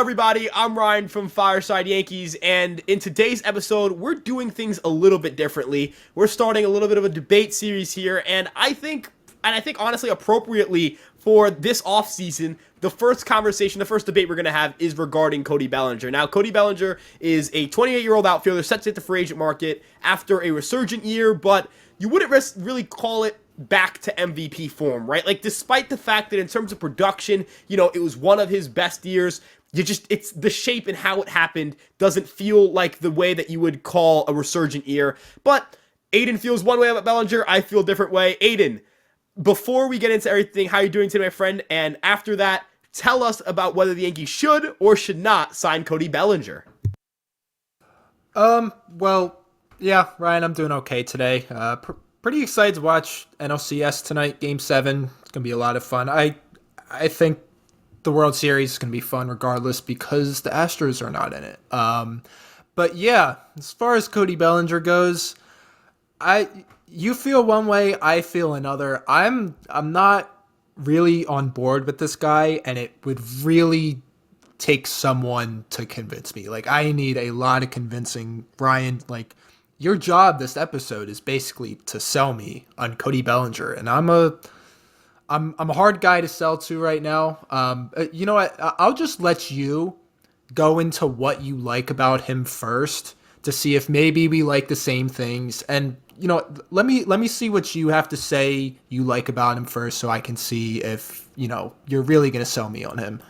everybody. I'm Ryan from Fireside Yankees, and in today's episode, we're doing things a little bit differently. We're starting a little bit of a debate series here, and I think honestly, appropriately for this offseason, the first debate we're going to have is regarding Cody Bellinger. Now, Cody Bellinger is a 28-year-old outfielder set to hit the free agent market after a resurgent year, but you wouldn't really call it back to MVP form, right? Like, despite the fact that in terms of production, it was one of his best years, it's the shape and how it happened doesn't feel like the way that you would call a resurgent year. But Aiden feels one way about Bellinger. I feel a different way. Aiden, before we get into everything, how are you doing today, my friend? And after that, tell us about whether the Yankees should or should not sign Cody Bellinger. Well, yeah, Ryan, I'm doing okay today. Pretty excited to watch NLCS tonight, Game 7. It's going to be a lot of fun. I think the World Series is going to be fun regardless because the Astros are not in it. But yeah, as far as Cody Bellinger goes, you feel one way, I feel another. I'm not really on board with this guy, and it would really take someone to convince me. Like, I need a lot of convincing. Ryan, like, your job this episode is basically to sell me on Cody Bellinger, and I'm a hard guy to sell to right now. You know what? I'll just let you go into what you like about him first to see if maybe we like the same things. And let me see what you have to say you like about him first, so I can see if you're really gonna sell me on him.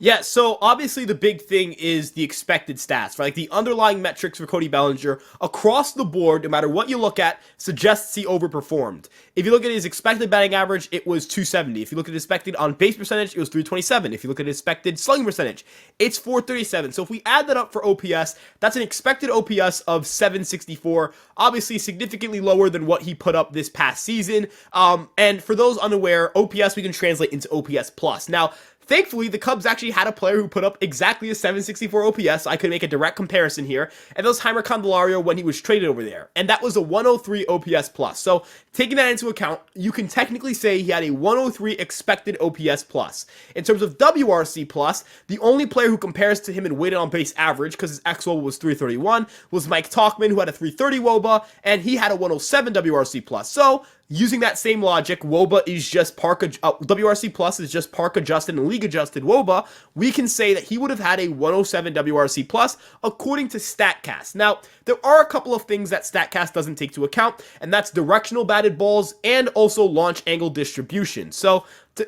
Yeah, so obviously the big thing is the expected stats, right? Like, the underlying metrics for Cody Bellinger across the board, no matter what you look at, suggests he overperformed. If you look at his expected batting average, it was 270. If you look at his expected on-base percentage, it was 327. If you look at his expected slugging percentage, it's 437. So if we add that up for OPS, that's an expected OPS of 764, obviously significantly lower than what he put up this past season. And for those unaware, OPS we can translate into OPS plus. Now, thankfully, the Cubs actually had a player who put up exactly a 764 OPS. I could make a direct comparison here, and that was Heimer Candelario when he was traded over there, and that was a 103 OPS plus. So, taking that into account, you can technically say he had a 103 expected OPS plus. In terms of WRC plus, the only player who compares to him in weighted on base average, because his xWOBA was 331, was Mike Tauchman, who had a 330 WOBA, and he had a 107 WRC plus. So, using that same logic, WOBA is just WRC plus is just park adjusted and league adjusted WOBA. We can say that he would have had a 107 WRC plus according to StatCast. Now, there are a couple of things that StatCast doesn't take into account, and that's directional batted balls and also launch angle distribution. So, to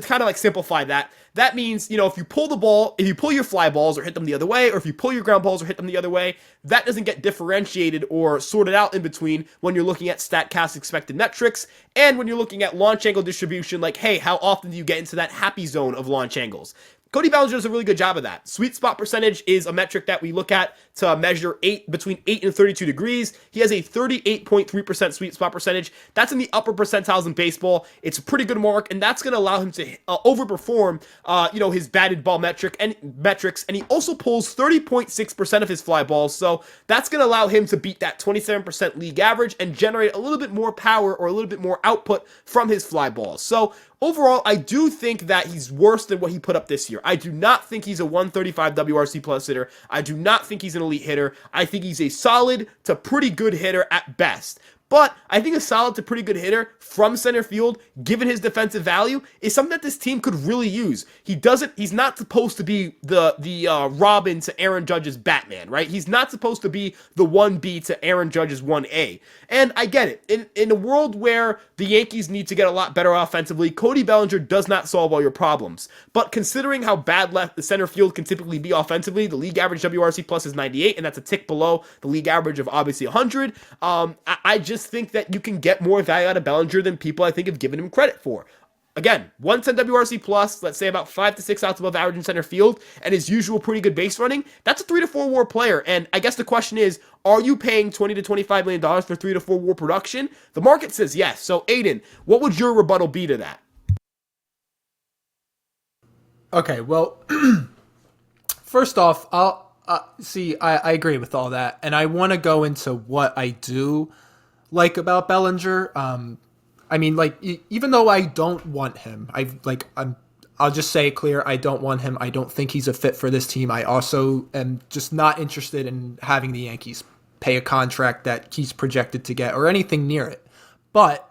kind of like simplify that, that means, if you pull your fly balls or hit them the other way, or if you pull your ground balls or hit them the other way, that doesn't get differentiated or sorted out in between when you're looking at StatCast expected metrics, and when you're looking at launch angle distribution, like, hey, how often do you get into that happy zone of launch angles? Cody Bellinger does a really good job of that. Sweet spot percentage is a metric that we look at to measure between 8 and 32 degrees. He has a 38.3% sweet spot percentage. That's in the upper percentiles in baseball. It's a pretty good mark, and that's going to allow him to overperform, his batted ball metrics. And he also pulls 30.6% of his fly balls. So that's going to allow him to beat that 27% league average and generate a little bit more power or a little bit more output from his fly balls. So overall, I do think that he's worse than what he put up this year. I do not think he's a 135 WRC plus hitter. I do not think he's an elite hitter. I think he's a solid to pretty good hitter at best. But I think a solid to pretty good hitter from center field, given his defensive value, is something that this team could really use. He's not supposed to be the Robin to Aaron Judge's Batman, right? He's not supposed to be the 1B to Aaron Judge's 1A. And I get it. In a world where the Yankees need to get a lot better offensively, Cody Bellinger does not solve all your problems. But considering how bad the center field can typically be offensively, the league average WRC plus is 98, and that's a tick below the league average of obviously 100. I just think that you can get more value out of Bellinger than people I think have given him credit for. Again, 110 WRC plus, let's say about 5 to 6 outs above average in center field, and his usual pretty good base running, that's a 3 to 4 WAR player. And I guess the question is, are you paying $20 to $25 million for 3 to 4 WAR production? The market says yes. So Aiden, what would your rebuttal be to that? Okay, well, first off, I agree with all that, and I want to go into what I do like about Bellinger. I mean, like, even though I don't want him, I'll just say it clear. I don't want him. I don't think he's a fit for this team. I also am just not interested in having the Yankees pay a contract that he's projected to get or anything near it. But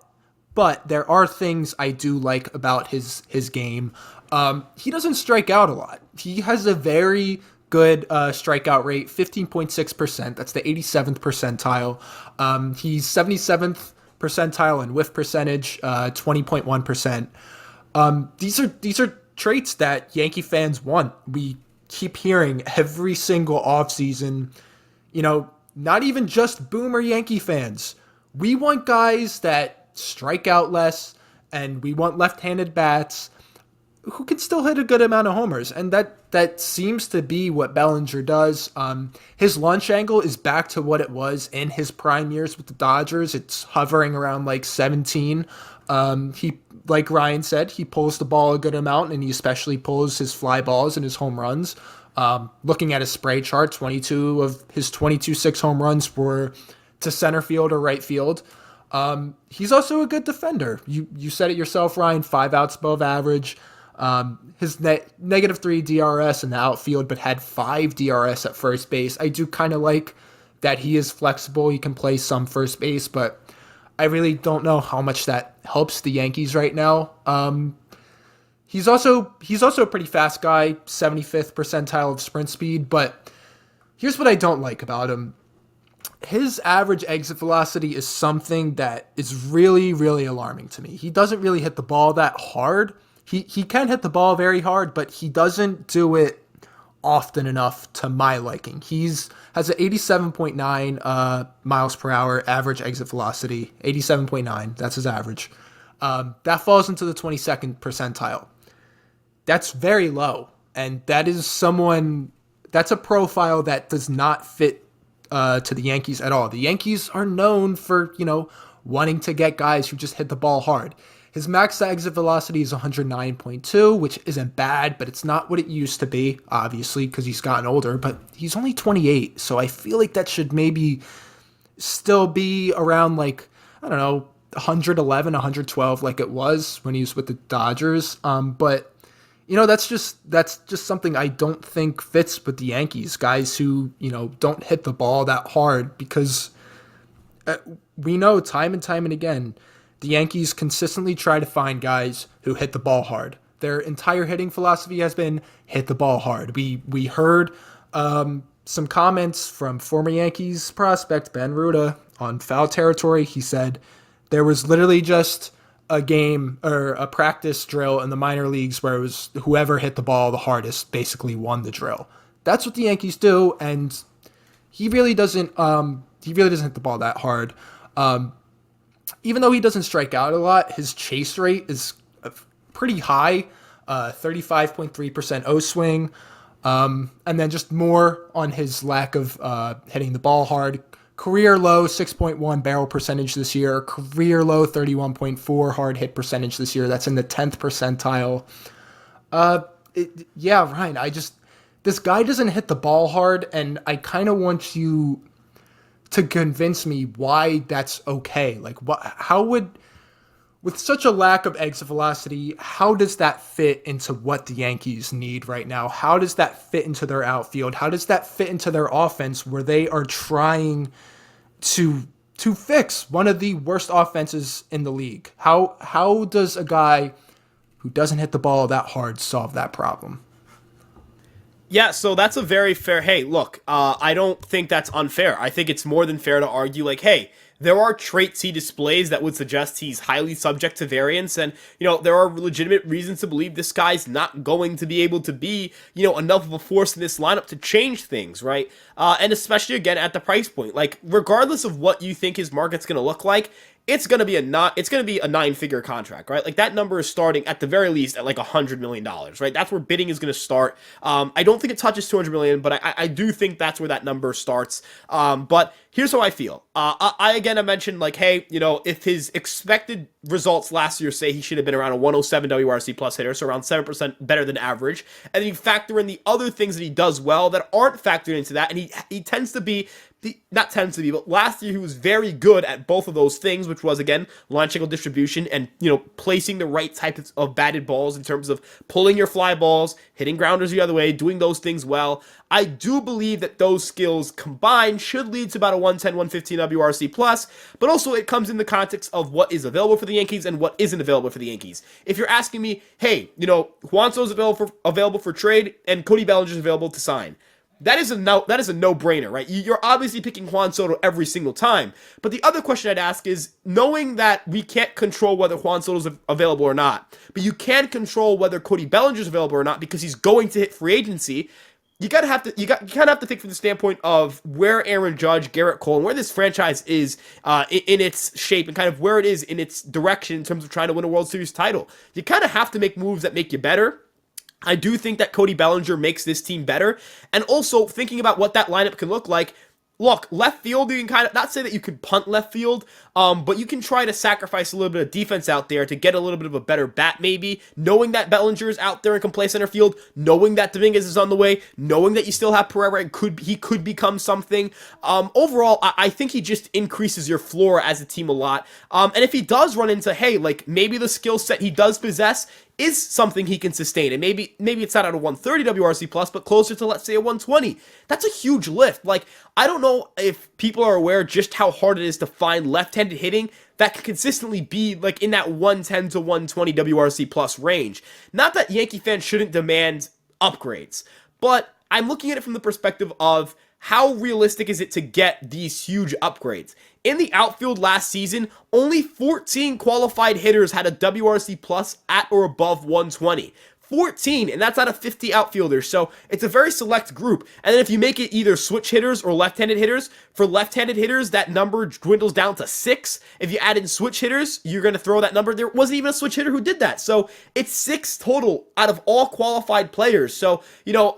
there are things I do like about his game. He doesn't strike out a lot. He has a very good strikeout rate, 15.6%. That's the 87th percentile. He's 77th percentile in whiff percentage, 20.1%. These are traits that Yankee fans want. We keep hearing every single offseason, not even just boomer Yankee fans. We want guys that strike out less, and we want left-handed bats who can still hit a good amount of homers, and that seems to be what Bellinger does. His launch angle is back to what it was in his prime years with the Dodgers. It's hovering around like 17. He, like Ryan said, he pulls the ball a good amount, and he especially pulls his fly balls and his home runs. Looking at his spray chart, 22 of his 22 home runs were to center field or right field. He's also a good defender. You said it yourself, Ryan, 5 outs above average. His -3 DRS in the outfield, but had 5 DRS at first base. I do kind of like that he is flexible. He can play some first base, but I really don't know how much that helps the Yankees right now. He's also a pretty fast guy, 75th percentile of sprint speed, but here's what I don't like about him. His average exit velocity is something that is really, really alarming to me. He doesn't really hit the ball that hard. He can hit the ball very hard, but he doesn't do it often enough to my liking. Has an 87.9 miles per hour average exit velocity. 87.9, that's his average. That falls into the 22nd percentile. That's very low, and that's a profile that does not fit to the Yankees at all. The Yankees are known for, wanting to get guys who just hit the ball hard. His max exit velocity is 109.2, which isn't bad, but it's not what it used to be, obviously, because he's gotten older, but he's only 28, so I feel like that should maybe still be around, 111, 112 like it was when he was with the Dodgers. But that's just something I don't think fits with the Yankees. Guys who, don't hit the ball that hard, because we know time and time and again, the Yankees consistently try to find guys who hit the ball hard. Their entire hitting philosophy has been hit the ball hard. We heard some comments from former Yankees prospect Ben Ruda on Foul Territory. He said there was literally just a game or a practice drill in the minor leagues where it was whoever hit the ball the hardest basically won the drill. That's what the Yankees do, and he really doesn't hit the ball that hard. Even though he doesn't strike out a lot, his chase rate is pretty high, 35.3% O swing, and then just more on his lack of hitting the ball hard. Career low 6.1 barrel percentage this year, career low 31.4 hard hit percentage this year. That's in the 10th percentile. Ryan, this guy doesn't hit the ball hard, and I kind of want you to convince me why that's okay. With such a lack of exit velocity, how does that fit into what the Yankees need right now? How does that fit into their outfield? How does that fit into their offense, where they are trying to fix one of the worst offenses in the league? How does a guy who doesn't hit the ball that hard solve that problem? Yeah, so that's a very fair. Hey, look, I don't think that's unfair. I think it's more than fair to argue, hey, there are traits he displays that would suggest he's highly subject to variance, and there are legitimate reasons to believe this guy's not going to be able to be enough of a force in this lineup to change things, right? And especially again at the price point, regardless of what you think his market's going to look like, it's gonna be a 9-figure contract, right? That number is starting at the very least at $100 million, right? That's where bidding is gonna start. I don't think it touches 200 million, but I do think that's where that number starts. But here's how I feel. I mentioned hey, if his expected results last year say he should have been around a 107 WRC plus hitter, so around 7% better than average, and then you factor in the other things that he does well that aren't factored into that, and he tends to be but last year he was very good at both of those things, which was, again, launch angle distribution and, placing the right types of batted balls in terms of pulling your fly balls, hitting grounders the other way, doing those things well. I do believe that those skills combined should lead to about a 110, 115 WRC plus, but also it comes in the context of what is available for the Yankees and what isn't available for the Yankees. If you're asking me, hey, Juan Soto's available for trade and Cody Bellinger's available to sign, that is a no-brainer, right? You're obviously picking Juan Soto every single time. But the other question I'd ask is, knowing that we can't control whether Juan Soto's available or not, but you can control whether Cody Bellinger's available or not because he's going to hit free agency, you kind of have to think from the standpoint of where Aaron Judge, Garrett Cole, and where this franchise is in its shape and kind of where it is in its direction in terms of trying to win a World Series title. You kind of have to make moves that make you better. I do think that Cody Bellinger makes this team better. And also, thinking about what that lineup can look like, look, left field, you can kind of, not say that you can punt left field, but you can try to sacrifice a little bit of defense out there to get a little bit of a better bat maybe, knowing that Bellinger is out there and can play center field, knowing that Dominguez is on the way, knowing that you still have Pereira and he could become something. Overall, I think he just increases your floor as a team a lot. And if he does run into, hey, like maybe the skill set he does possess is something he can sustain, and maybe it's not at a 130 WRC plus, but closer to, let's say, a 120. That's a huge lift. Like, I don't know if people are aware just how hard it is to find left-handed hitting that can consistently be like in that 110 to 120 WRC plus range. Not that Yankee fans shouldn't demand upgrades, but I'm looking at it from the perspective of how realistic is it to get these huge upgrades? In the outfield last season, only 14 qualified hitters had a WRC plus at or above 120. 14, and that's out of 50 outfielders, so it's a very select group. And then if you make it either switch hitters or left-handed hitters, for left-handed hitters, that number dwindles down to 6. If you add in switch hitters, you're going to throw that number. There wasn't even a switch hitter who did that, so it's 6 total out of all qualified players. So,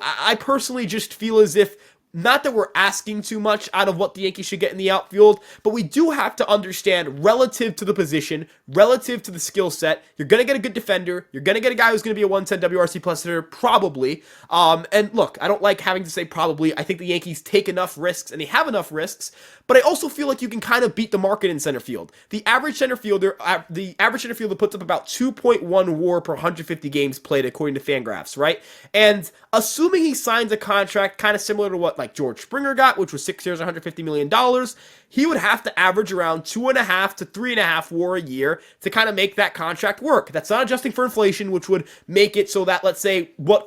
I personally just feel as if, not that we're asking too much out of what the Yankees should get in the outfield, but we do have to understand relative to the position, relative to the skill set, you're going to get a good defender, you're going to get a guy who's going to be a 110 WRC plus hitter, probably. And look, I don't like having to say probably. I think the Yankees take enough risks, and they have enough risks, but I also feel like you can kind of beat the market in center field. The average center fielder puts up about 2.1 WAR per 150 games played, according to Fangraphs, right? And assuming he signs a contract kind of similar to what like George Springer got, which was 6 years, $150 million, he would have to average around 2.5 to 3.5 WAR a year to kind of make that contract work. That's not adjusting for inflation, which would make it so that, let's say, what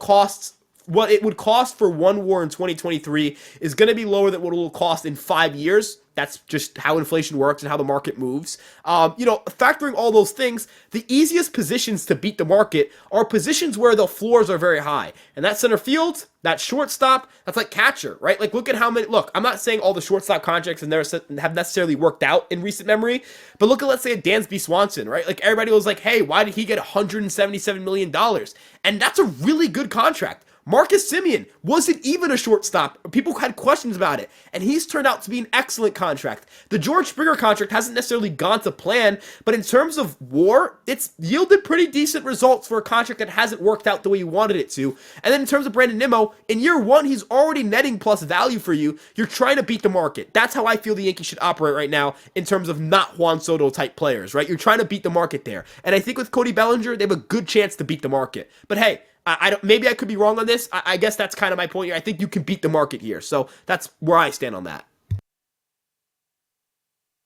it would cost for 1 WAR in 2023 is going to be lower than what it will cost in 5 years. That's just how inflation works and how the market moves. Factoring all those things, the easiest positions to beat the market are positions where the floors are very high. And that's center field, that's shortstop, that's like catcher, right? Like, look at how many, I'm not saying all the shortstop contracts have necessarily worked out in recent memory, but look at, let's say, a Dansby Swanson, right? Like, everybody was like, hey, why did he get $177 million? And that's a really good contract. Marcus Semien wasn't even a shortstop. People had questions about it, and he's turned out to be an excellent contract. The George Springer contract hasn't necessarily gone to plan, but in terms of WAR, it's yielded pretty decent results for a contract that hasn't worked out the way you wanted it to. And then in terms of Brandon Nimmo, in year 1, he's already netting plus value for you. You're trying to beat the market. That's how I feel the Yankees should operate right now in terms of not Juan Soto type players, right? You're trying to beat the market there. And I think with Cody Bellinger, they have a good chance to beat the market. But hey, maybe I could be wrong on this. I guess that's kind of my point here. I think you can beat the market here. So that's where I stand on that.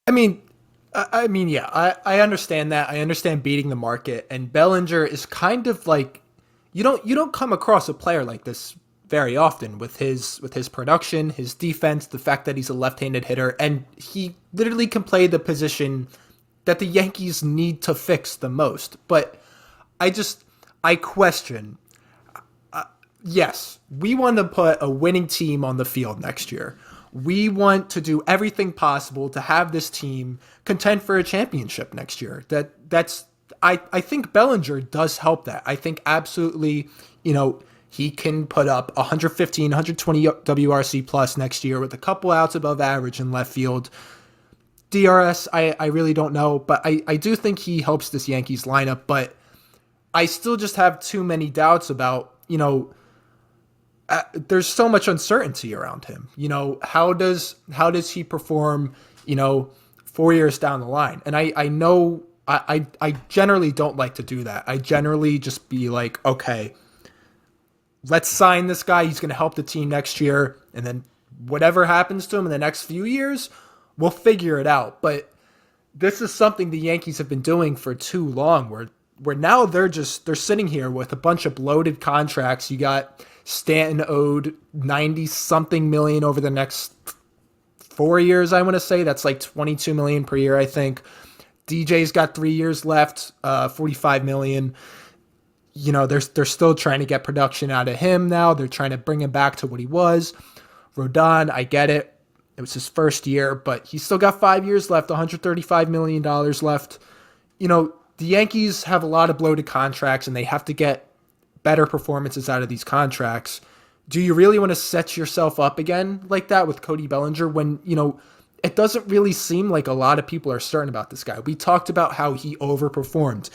Yeah, I understand that. I understand beating the market, and Bellinger is kind of like, you don't come across a player like this very often with his production, his defense, the fact that he's a left-handed hitter, and he literally can play the position that the Yankees need to fix the most. But I question. Yes, we want to put a winning team on the field next year. We want to do everything possible to have this team contend for a championship next year. I think Bellinger does help that. I think absolutely, he can put up 115, 120 WRC plus next year with a couple outs above average in left field. DRS, I really don't know, but I do think he helps this Yankees lineup, but I still just have too many doubts about, there's so much uncertainty around him. How does he perform, 4 years down the line? And I know I generally don't like to do that. I generally just be like, okay, let's sign this guy. He's going to help the team next year. And then whatever happens to him in the next few years, we'll figure it out. But this is something the Yankees have been doing for too long, where now they're sitting here with a bunch of bloated contracts. You got Stanton owed 90 something million over the next 4 years, I want to say. That's like 22 million per year, I think. DJ's got 3 years left, 45 million. They're still trying to get production out of him now. They're trying to bring him back to what he was. Rodon, I get it. It was his first year, but he's still got 5 years left, $135 million left. The Yankees have a lot of bloated contracts, and they have to get better performances out of these contracts. Do you really want to set yourself up again like that with Cody Bellinger when, it doesn't really seem like a lot of people are certain about this guy? We talked about how he overperformed.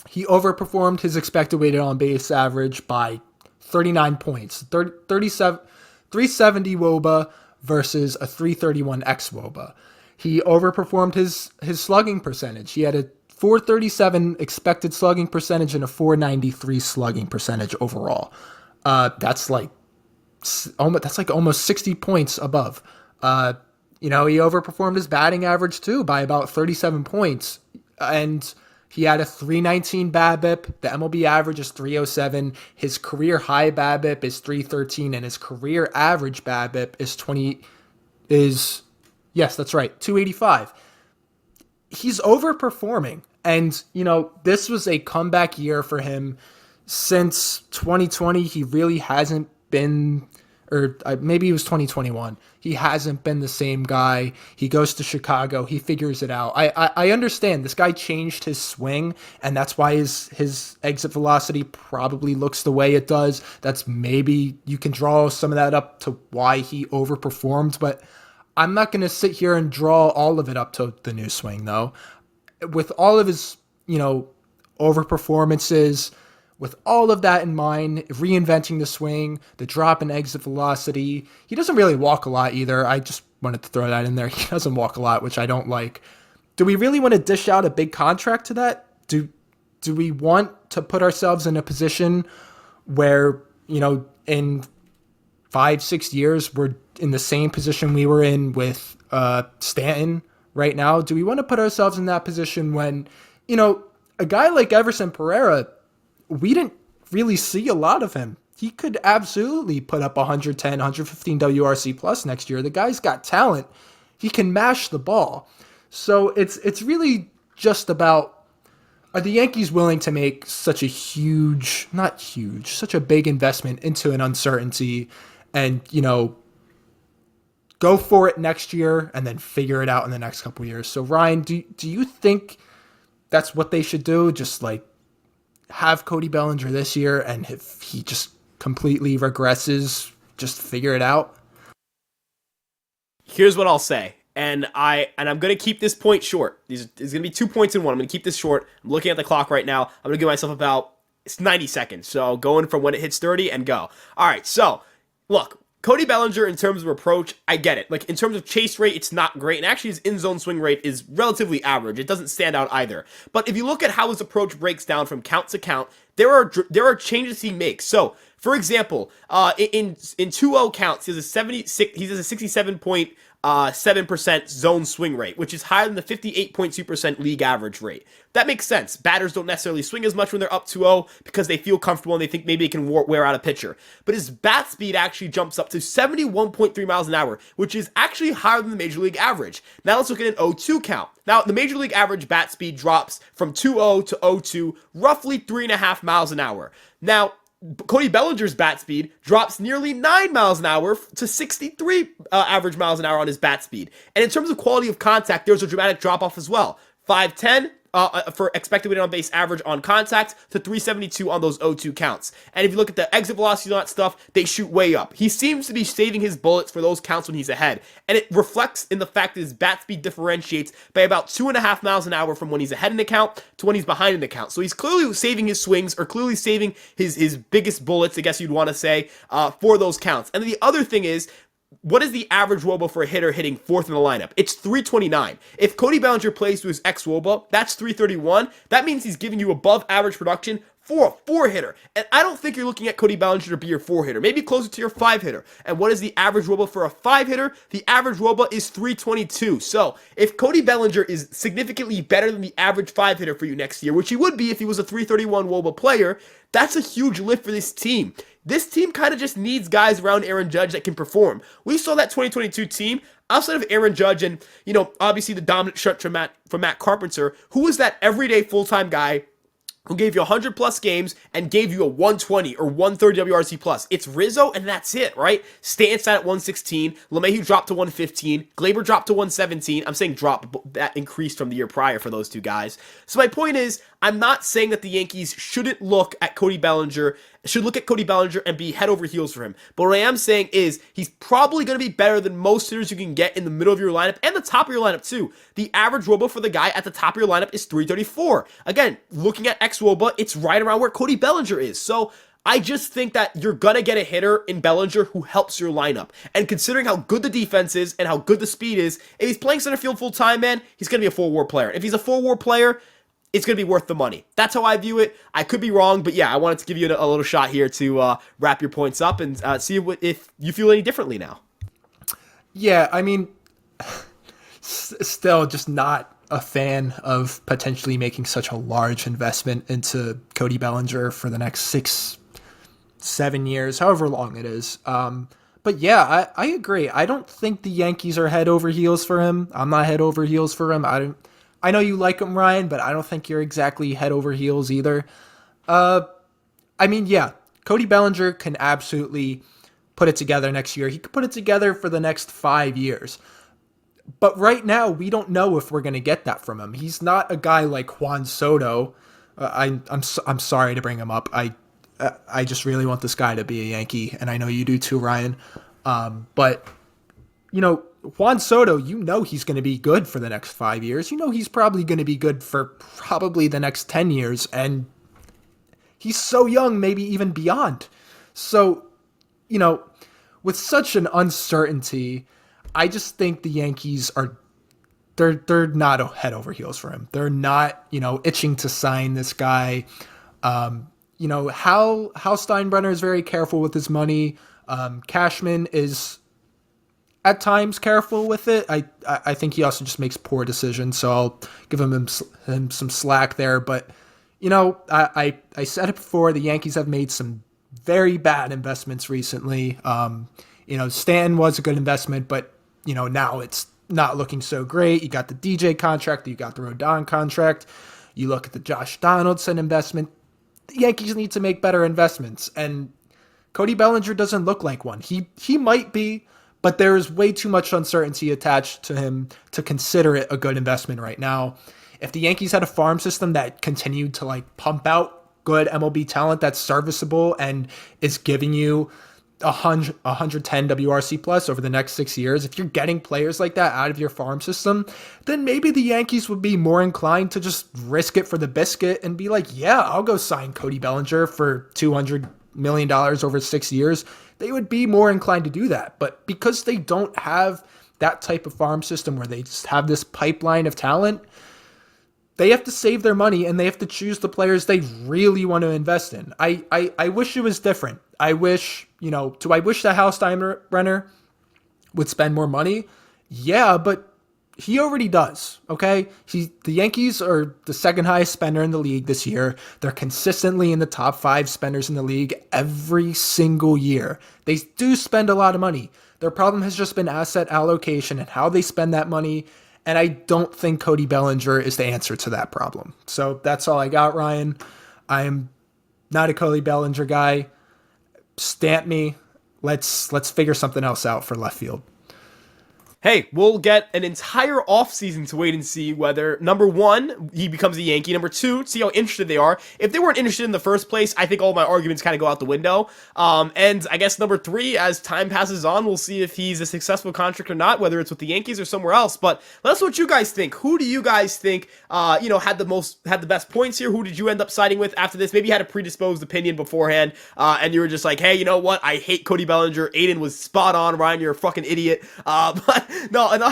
He overperformed his expected weighted on base average by 39 points, 370 WOBA versus a 331 xWOBA. He overperformed his slugging percentage. He had a 437 expected slugging percentage and a 493 slugging percentage overall. That's like almost 60 points above. He overperformed his batting average too by about 37 points. And he had a 319 BABIP. The MLB average is 307. His career high BABIP is 313, and his career average BABIP yes, that's right, 285. He's overperforming. And, this was a comeback year for him. Since 2020, he really hasn't been, or maybe it was 2021. He hasn't been the same guy. He goes to Chicago. He figures it out. I understand this guy changed his swing, and that's why his exit velocity probably looks the way it does. That's maybe you can draw some of that up to why he overperformed, but I'm not going to sit here and draw all of it up to the new swing, though. With all of his, overperformances, with all of that in mind, reinventing the swing, the drop in exit velocity, he doesn't really walk a lot either. I just wanted to throw that in there. He doesn't walk a lot, which I don't like. Do we really want to dish out a big contract to that? Do we want to put ourselves in a position where, in 5-6 years, we're in the same position we were in with Stanton right now? Do we want to put ourselves in that position when, a guy like Everson Pereira, we didn't really see a lot of him. He could absolutely put up 110, 115 WRC plus next year. The guy's got talent. He can mash the ball. So it's really just about, are the Yankees willing to make such a such a big investment into an uncertainty and, go for it next year and then figure it out in the next couple of years? So Ryan, do you think that's what they should do? Just like have Cody Bellinger this year, and if he just completely regresses, just figure it out? Here's what I'll say. And I'm going to keep this point short. There's going to be 2 points in one. I'm going to keep this short. I'm looking at the clock right now. I'm going to give myself about 90 seconds. So going from when it hits 30 and go. All right. So look, Cody Bellinger, in terms of approach, I get it. Like, in terms of chase rate, it's not great. And actually, his in-zone swing rate is relatively average. It doesn't stand out either. But if you look at how his approach breaks down from count to count, there are changes he makes. So, for example, in 2-0 counts, he has a 67.7% zone swing rate, which is higher than the 58.2% league average rate. That makes sense. Batters don't necessarily swing as much when they're up 2-0 because they feel comfortable and they think maybe it can wear out a pitcher. But his bat speed actually jumps up to 71.3 miles an hour, which is actually higher than the major league average. Now let's look at an 0-2 count. Now, the major league average bat speed drops from 2-0 to 0-2, roughly 3.5 miles an hour. Now, Cody Bellinger's bat speed drops nearly 9 miles an hour to 63 average miles an hour on his bat speed. And in terms of quality of contact, there's a dramatic drop off as well. 5'10", for expected weighted on base average on contact to 372 on those 0-2 counts. And if you look at the exit velocity and all that stuff, they shoot way up. He seems to be saving his bullets for those counts when he's ahead. And it reflects in the fact that his bat speed differentiates by about 2.5 miles an hour from when he's ahead in the count to when he's behind in the count. So he's clearly saving his swings, or clearly saving his biggest bullets, I guess you'd want to say, for those counts. And the other thing is, what is the average WOBA for a hitter hitting fourth in the lineup? It's 329. If Cody Bellinger plays to his ex-WOBA, that's 331. That means he's giving you above average production for a four-hitter. And I don't think you're looking at Cody Bellinger to be your four-hitter. Maybe closer to your five-hitter. And what is the average WOBA for a five-hitter? The average WOBA is 322. So if Cody Bellinger is significantly better than the average five-hitter for you next year, which he would be if he was a 331 WOBA player, that's a huge lift for this team. This team kind of just needs guys around Aaron Judge that can perform. We saw that 2022 team, outside of Aaron Judge and, obviously the dominant stretch from Matt Carpenter, who was that everyday full-time guy who gave you 100 plus games and gave you a 120 or 130 WRC plus. It's Rizzo, and that's it, right? Stanton sat at 116, LeMahieu dropped to 115, Glaber dropped to 117. I'm saying drop, but that increased from the year prior for those two guys. So my point is, I'm not saying that the Yankees shouldn't look at Cody Bellinger, and be head over heels for him. But what I am saying is, he's probably going to be better than most hitters you can get in the middle of your lineup and the top of your lineup too. The average WOBA for the guy at the top of your lineup is 334. Again, looking at ex-WOBA, it's right around where Cody Bellinger is. So I just think that you're going to get a hitter in Bellinger who helps your lineup. And considering how good the defense is and how good the speed is, if he's playing center field full time, man, he's going to be a full WAR player. If he's a full WAR player, it's going to be worth the money. That's how I view it. I could be wrong, but yeah, I wanted to give you a little shot here to wrap your points up and see if you feel any differently now. Yeah, I mean, still just not a fan of potentially making such a large investment into Cody Bellinger for the next 6-7 years, however long it is. But yeah, I agree. I don't think the Yankees are head over heels for him. I'm not head over heels for him. I know you like him, Ryan, but I don't think you're exactly head over heels either. I mean, yeah, Cody Bellinger can absolutely put it together next year. He could put it together for the next 5 years. But right now, we don't know if we're going to get that from him. He's not a guy like Juan Soto. I'm sorry to bring him up. I just really want this guy to be a Yankee, and I know you do too, Ryan. But Juan Soto, he's going to be good for the next 5 years. He's probably going to be good for probably the next 10 years. And he's so young, maybe even beyond. So, with such an uncertainty, I just think the Yankees they're not a head over heels for him. They're not, itching to sign this guy. Hal Steinbrenner is very careful with his money. Cashman is at times careful with it. I think he also just makes poor decisions, so I'll give him some slack there. But I said it before, the Yankees have made some very bad investments recently. Stanton was a good investment, but now it's not looking so great. You got the DJ contract, you got the Rodon contract, you look at the Josh Donaldson investment. The Yankees need to make better investments, and Cody Bellinger doesn't look like one. He might be, but there is way too much uncertainty attached to him to consider it a good investment right now. If the Yankees had a farm system that continued to pump out good MLB talent that's serviceable and is giving you 110 WRC plus over the next 6 years, if you're getting players like that out of your farm system, then maybe the Yankees would be more inclined to just risk it for the biscuit and be like, yeah, I'll go sign Cody Bellinger for $200 million over 6 years. They would be more inclined to do that. But because they don't have that type of farm system where they just have this pipeline of talent, they have to save their money and they have to choose the players they really want to invest in. I wish it was different. I wish, do I wish that Hal Steinbrenner would spend more money? Yeah, but he already does, okay? The Yankees are the second highest spender in the league this year. They're consistently in the top 5 spenders in the league every single year. They do spend a lot of money. Their problem has just been asset allocation and how they spend that money. And I don't think Cody Bellinger is the answer to that problem. So that's all I got, Ryan. I'm not a Cody Bellinger guy. Stamp me. Let's figure something else out for left field. Hey, we'll get an entire offseason to wait and see whether, number one, he becomes a Yankee, number two, see how interested they are. If they weren't interested in the first place, I think all my arguments kind of go out the window. And I guess number three, as time passes on, we'll see if he's a successful contract or not, whether it's with the Yankees or somewhere else. But let us know what you guys think. Who do you guys think, had the best points here? Who did you end up siding with after this? Maybe you had a predisposed opinion beforehand, and you were just like, hey, you know what? I hate Cody Bellinger. Aiden was spot on. Ryan, you're a fucking idiot. But no, in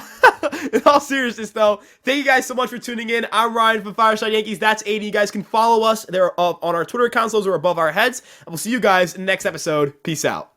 all seriousness, though, thank you guys so much for tuning in. I'm Ryan from Fireside Yankees. That's Aiden. You guys can follow us. They're up on our Twitter accounts. Those are above our heads. And we'll see you guys in the next episode. Peace out.